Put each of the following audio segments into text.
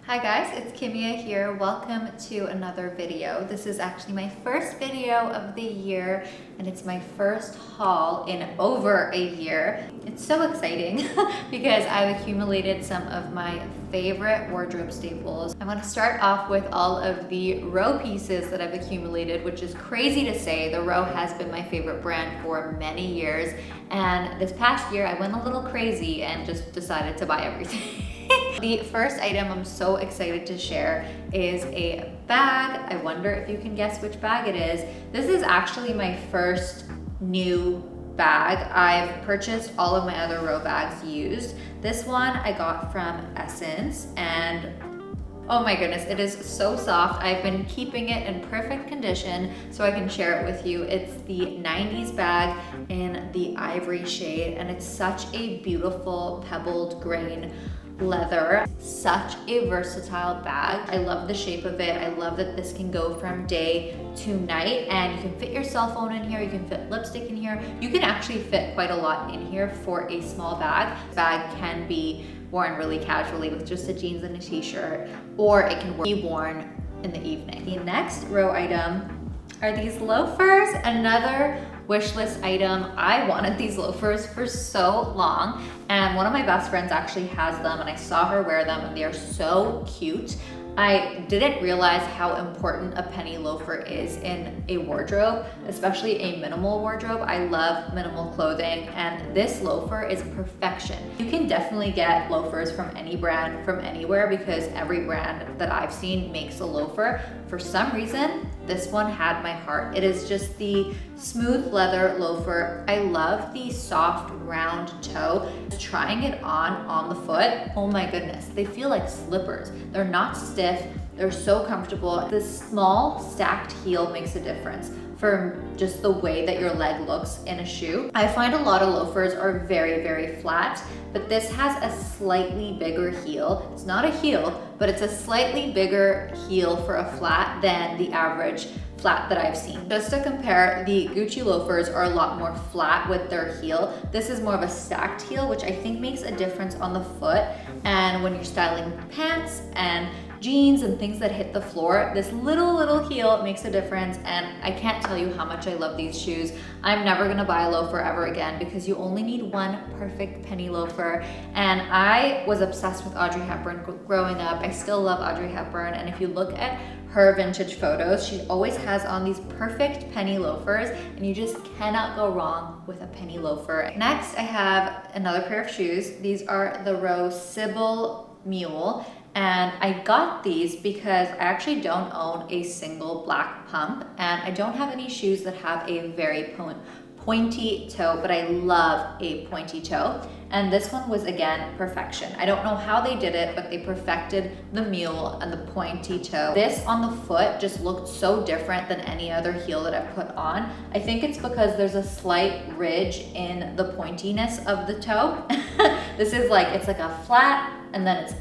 Hi guys, it's Kimia here. Welcome to another video. This is actually my first video of the year and it's my first haul in over a year. It's so exciting because I've accumulated some of my favorite wardrobe staples. I'm going to start off with all of the Row pieces that I've accumulated, which is crazy to say. The Row has been my favorite brand for many years, and this past year I went a little crazy and just decided to buy everything. The first item I'm so excited to share is a bag. I wonder if you can guess which bag it is. This is actually my first new bag. I've purchased all of my other Row bags used. This one I got from Essence and oh my goodness, it is so soft. I've been keeping it in perfect condition so I can share it with you. It's the 90s bag in the ivory shade and it's such a beautiful pebbled grain leather. Such a versatile bag. I love the shape of it. I love that this can go from day to night and you can fit your cell phone in here, you can fit lipstick in here. You can actually fit quite a lot in here for a small bag. This bag can be worn really casually with just a jeans and a t-shirt, or it can be worn in the evening. The next Row item are these loafers, another wish list item. I wanted these loafers for so long and one of my best friends actually has them and I saw her wear them and they are so cute. I didn't realize how important a penny loafer is in a wardrobe, especially a minimal wardrobe. I love minimal clothing and this loafer is perfection. You can definitely get loafers from any brand, from anywhere, because every brand that I've seen makes a loafer. For some reason, this one had my heart. It is just the smooth leather loafer. I love the soft round toe. Trying it on the foot, oh my goodness, they feel like slippers. They're not stiff, they're so comfortable. This small stacked heel makes a difference for just the way that your leg looks in a shoe. I find a lot of loafers are very, very flat, but this has a slightly bigger heel. It's not a heel, but it's a slightly bigger heel for a flat than the average flat that I've seen. Just to compare, the Gucci loafers are a lot more flat with their heel. This is more of a stacked heel, which I think makes a difference on the foot. And when you're styling pants and jeans and things that hit the floor, this little heel makes a difference. And I can't tell you how much I love these shoes. I'm never gonna buy a loafer ever again because you only need one perfect penny loafer. And I was obsessed with Audrey Hepburn growing up. I still love Audrey Hepburn. And if you look at her vintage photos, she always has on these perfect penny loafers and you just cannot go wrong with a penny loafer. Next, I have another pair of shoes. These are the Row Sybil Mule. And I got these because I actually don't own a single black pump and I don't have any shoes that have a very pointy toe, but I love a pointy toe. And this one was, again, perfection. I don't know how they did it, but they perfected the mule and the pointy toe. This on the foot just looked so different than any other heel that I've put on. I think it's because there's a slight ridge in the pointiness of the toe. This is like, it's like a flat and then it's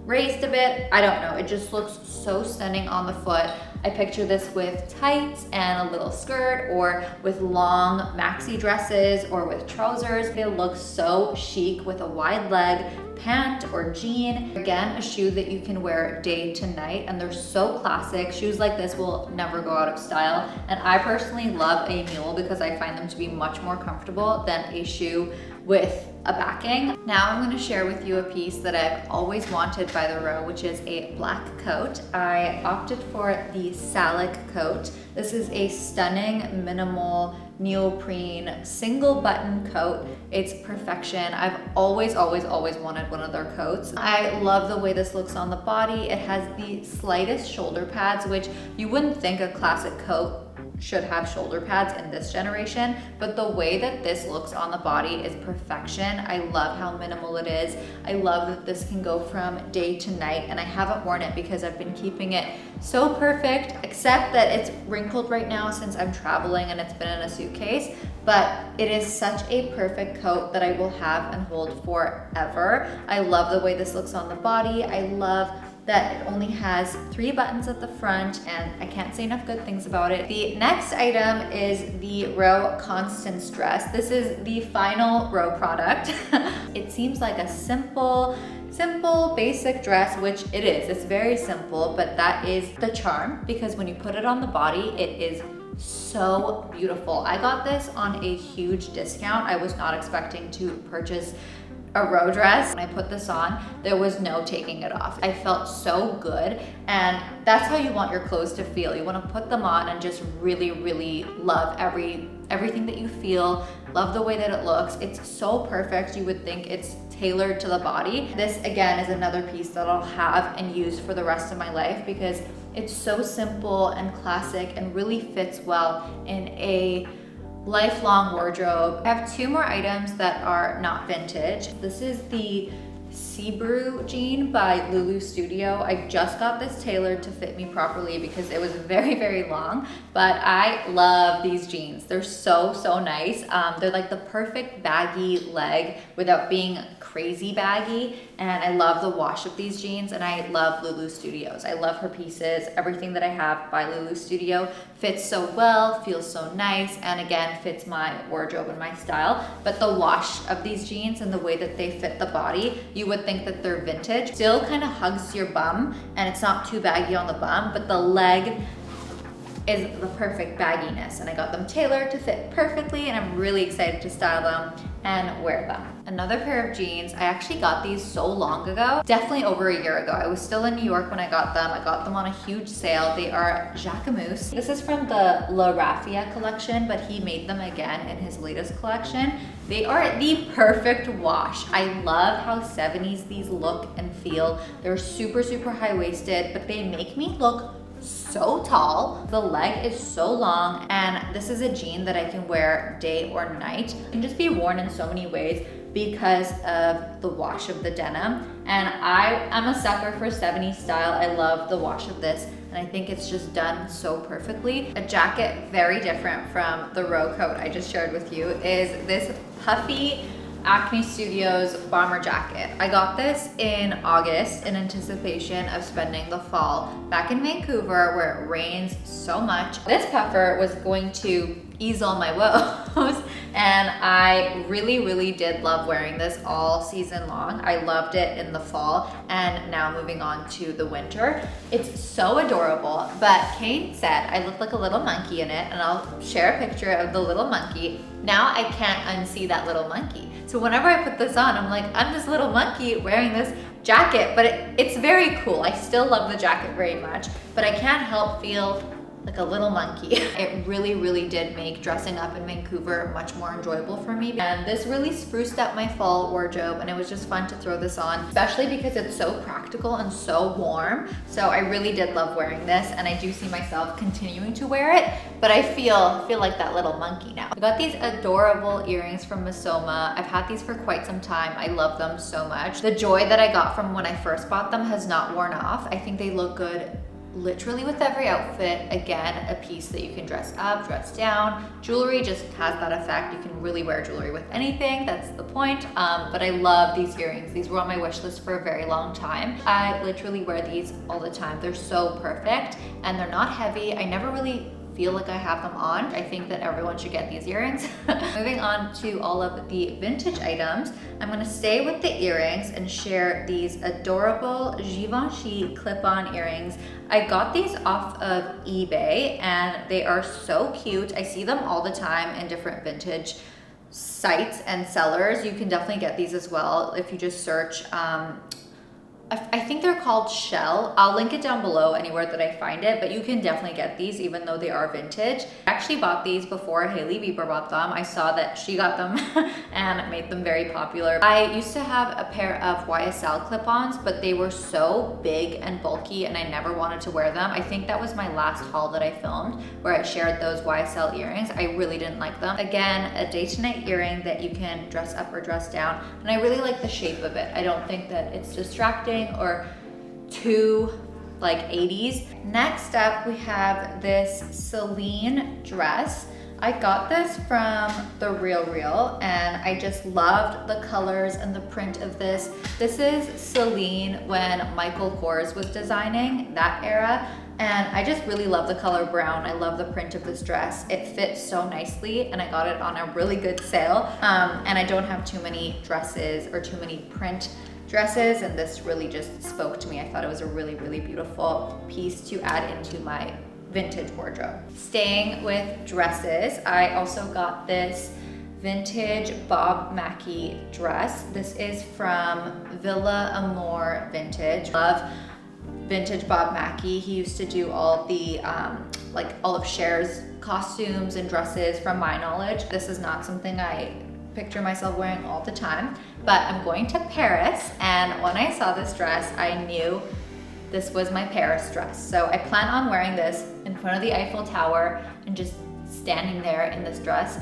raised a bit. I don't know, it just looks so stunning on the foot. I picture this with tights and a little skirt or with long maxi dresses or with trousers. They look so chic with a wide leg pant or jean. Again, a shoe that you can wear day to night and they're so classic. Shoes like this will never go out of style. And I personally love a mule because I find them to be much more comfortable than a shoe with a backing. Now I'm going to share with you a piece that I've always wanted by the Row, which is a black coat. I opted for the Salic coat. This is a stunning minimal neoprene single button coat. It's perfection. I've always wanted one of their coats. I love the way this looks on the body. It has the slightest shoulder pads, which you wouldn't think a classic coat should have shoulder pads in this generation, but the way that this looks on the body is perfection. I love how minimal it is. I love that this can go from day to night, and I haven't worn it because I've been keeping it so perfect, except that it's wrinkled right now since I'm traveling and it's been in a suitcase, but it is such a perfect coat that I will have and hold forever. I love the way this looks on the body. I love that it only has 3 buttons at the front and I can't say enough good things about it. The next item is the Row Constance dress. This is the final Row product. It seems like a simple simple, basic dress, which it is. It's very simple, but that is the charm because when you put it on the body, it is so beautiful. I got this on a huge discount. I was not expecting to purchase a row dress. When I put this on, there was no taking it off. I felt so good, and that's how you want your clothes to feel. You want to put them on and just really, really love everything that you feel, love the way that it looks. It's so perfect. You would think it's tailored to the body. This again is another piece that I'll have and use for the rest of my life because it's so simple and classic and really fits well in a lifelong wardrobe. I have two more items that are not vintage. This is the Sea Brew jean by LouLou Studio. I just got this tailored to fit me properly because it was very, very long, but I love these jeans. They're so, so nice. They're like the perfect baggy leg without being crazy baggy, and I love the wash of these jeans, and I love LouLou Studios. I love her pieces. Everything that I have by LouLou Studio fits so well, feels so nice, and again, fits my wardrobe and my style. But the wash of these jeans and the way that they fit the body, you would think that they're vintage. Still kind of hugs your bum, and it's not too baggy on the bum, but the leg is the perfect bagginess, and I got them tailored to fit perfectly, and I'm really excited to style them and wear them. Another pair of jeans, I actually got these so long ago, definitely over a year ago. I was still in New York when I got them. I got them on a huge sale. They are Jacquemus. This is from the Realreal collection, but he made them again in his latest collection. They are the perfect wash. I love how 70s these look and feel. They're super, super high-waisted, but they make me look so tall. The leg is so long, and this is a jean that I can wear day or night. It can just be worn in so many ways because of the wash of the denim. And I'm a sucker for 70s style. I love the wash of this, and I think it's just done so perfectly. A jacket very different from the row coat I just shared with you is this puffy Acne Studios bomber jacket. I got this in August in anticipation of spending the fall back in Vancouver where it rains so much. This puffer was going to ease all my woes, and I really, really did love wearing this all season long. I loved it in the fall, and now moving on to the winter. It's so adorable, but Kate said I look like a little monkey in it, and I'll share a picture of the little monkey. Now I can't unsee that little monkey. So whenever I put this on, I'm like, I'm this little monkey wearing this jacket, but it's very cool. I still love the jacket very much, but I can't help feel like a little monkey. It really, really did make dressing up in Vancouver much more enjoyable for me. And this really spruced up my fall wardrobe, and it was just fun to throw this on, especially because it's so practical and so warm. So I really did love wearing this, and I do see myself continuing to wear it, but I feel like that little monkey now. I got these adorable earrings from Masoma. I've had these for quite some time. I love them so much. The joy that I got from when I first bought them has not worn off. I think they look good literally with every outfit. Again, a piece that you can dress up, dress down. Jewelry just has that effect. You can really wear jewelry with anything. That's the point. But I love these earrings. These were on my wish list for a very long time. I literally wear these all the time. They're so perfect, and they're not heavy. I never really feel like I have them on. I think that everyone should get these earrings. Moving on to all of the vintage items, I'm gonna stay with the earrings and share these adorable Givenchy clip-on earrings. I got these off of eBay, and they are so cute. I see them all the time in different vintage sites and sellers. You can definitely get these as well if you just search I think they're called Shell. I'll link it down below anywhere that I find it, but you can definitely get these even though they are vintage. I actually bought these before Hailey Bieber bought them. I saw that she got them and made them very popular. I used to have a pair of YSL clip-ons, but they were so big and bulky and I never wanted to wear them. I think that was my last haul that I filmed where I shared those YSL earrings. I really didn't like them. Again, a day-to-night earring that you can dress up or dress down, and I really like the shape of it. I don't think that it's distracting or too like 80s. Next up, we have this Celine dress. I got this from the Realreal, and I just loved the colors and the print of this. This is Celine when Michael Kors was designing that era, and I just really love the color brown. I love the print of this dress. It fits so nicely, and I got it on a really good sale. And I don't have too many dresses or too many print dresses, and this really just spoke to me. I thought it was a really, really beautiful piece to add into my vintage wardrobe. Staying with dresses, I also got this vintage Bob Mackie dress. This is from Villa Amore Vintage. Love vintage Bob Mackie. He used to do all the like all of Cher's costumes and dresses from my knowledge. This is not something I picture myself wearing all the time, but I'm going to Paris, and when I saw this dress, I knew this was my Paris dress. So I plan on wearing this in front of the Eiffel Tower and just standing there in this dress.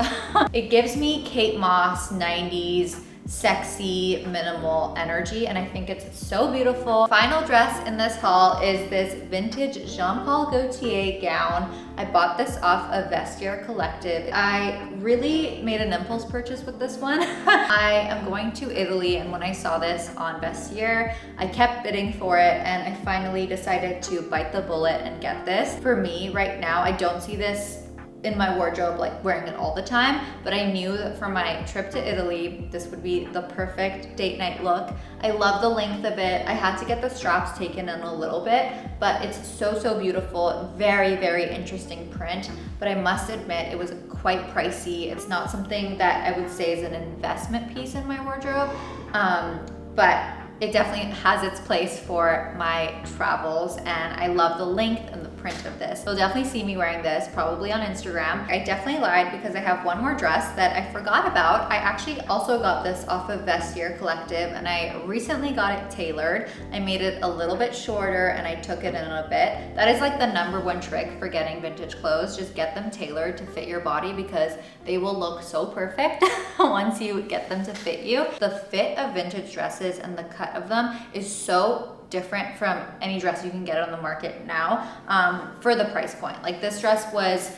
It gives me Kate Moss 90s sexy minimal energy, and I think it's so beautiful. Final dress in this haul is this vintage Jean Paul Gaultier gown. I bought this off of Vestiare Collective. I really made an impulse purchase with this one. I am going to Italy, and when I saw this on Vestiare, I kept bidding for it, and I finally decided to bite the bullet and get this. For me right now, I don't see this in my wardrobe like wearing it all the time, but I knew that for my trip to Italy, this would be the perfect date night look. I love the length of it. I had to get the straps taken in a little bit, but it's so, so beautiful. Very, very interesting print, but I must admit it was quite pricey. It's not something that I would say is an investment piece in my wardrobe, but it definitely has its place for my travels, and I love the length and the print of this. You'll definitely see me wearing this probably on Instagram. I definitely lied because I have one more dress that I forgot about. I actually also got this off of Vestiare Collective, and I recently got it tailored. I made it a little bit shorter and I took it in a bit. That is like the #1 trick for getting vintage clothes. Just get them tailored to fit your body because they will look so perfect once you get them to fit you. The fit of vintage dresses and the cut of them is so different from any dress you can get on the market now for the price point. Like this dress was,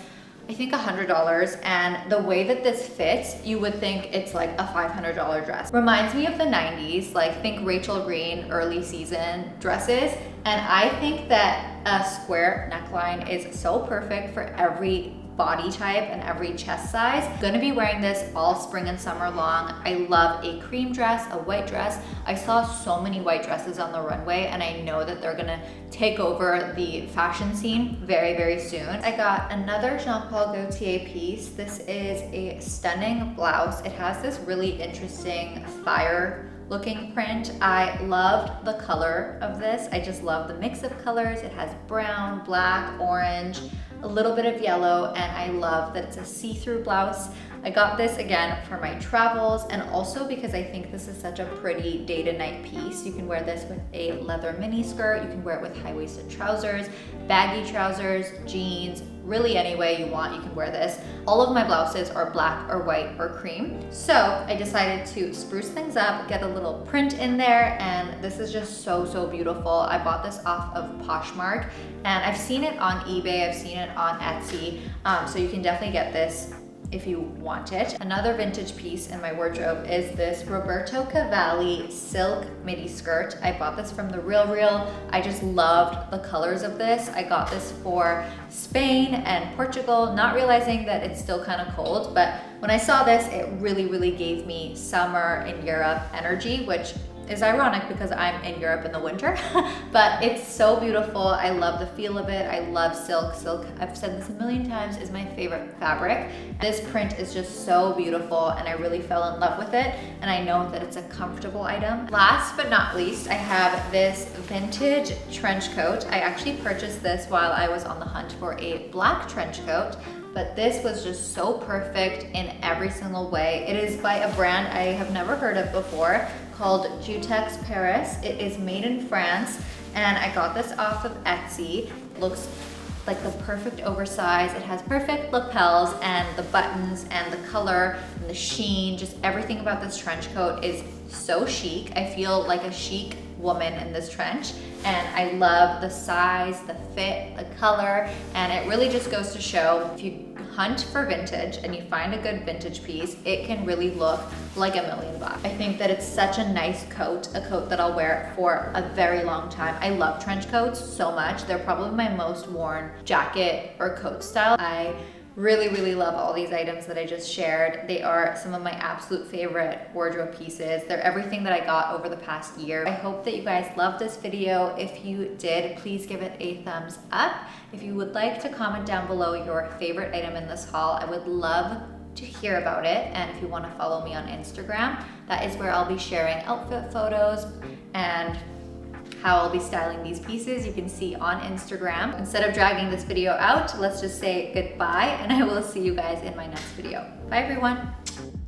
I think, $100, and the way that this fits, you would think it's like a $500 dress. Reminds me of the 90s, like think Rachel Green early season dresses, and I think that a square neckline is so perfect for every body type and every chest size. I'm gonna be wearing this all spring and summer long. I love a cream dress, a white dress. I saw so many white dresses on the runway, and I know that they're gonna take over the fashion scene very, very soon. I got another Jean Paul Gaultier piece. This is a stunning blouse. It has this really interesting fire looking print. I loved the color of this. I just love the mix of colors. It has brown, black, orange, a little bit of yellow, and I love that it's a see-through blouse. I got this again for my travels, and also because I think this is such a pretty day to night piece. You can wear this with a leather mini skirt. You can wear it with high-waisted trousers, baggy trousers, jeans, really any way you want, you can wear this. All of my blouses are black or white or cream. So I decided to spruce things up, get a little print in there, and this is just so, so beautiful. I bought this off of Poshmark, and I've seen it on eBay, I've seen it on Etsy, so you can definitely get this if you want it. Another vintage piece in my wardrobe is this Roberto Cavalli silk midi skirt. I bought this from the Realreal. I just loved the colors of this. I got this for Spain and Portugal, not realizing that it's still kind of cold, but when I saw this, it really, really gave me summer in Europe energy, which is ironic because I'm in Europe in the winter, but it's so beautiful. I love the feel of it. I love silk. Silk, I've said this a million times, is my favorite fabric. This print is just so beautiful, and I really fell in love with it, and I know that it's a comfortable item. Last but not least, I have this vintage trench coat. I actually purchased this while I was on the hunt for a black trench coat, but this was just so perfect in every single way. It is by a brand I have never heard of before called Jutex Paris. It is made in France, and I got this off of Etsy. Looks like the perfect oversize. It has perfect lapels, and the buttons and the color and the sheen, just everything about this trench coat is so chic. I feel like a chic woman in this trench, and I love the size, the fit, the color, and it really just goes to show if you hunt for vintage and you find a good vintage piece, it can really look like $1,000,000. I think that it's such a nice coat, a coat that I'll wear for a very long time. I love trench coats so much. They're probably my most worn jacket or coat style. I Really love all these items that I just shared. They are some of my absolute favorite wardrobe pieces. They're everything that I got over the past year. I hope that you guys loved this video. If you did, please give it a thumbs up. If you would like to comment down below your favorite item in this haul, I would love to hear about it. And if you want to follow me on Instagram, that is where I'll be sharing outfit photos and how I'll be styling these pieces. You can see on Instagram. Instead of dragging this video out, let's just say goodbye, and I will see you guys in my next video. Bye everyone.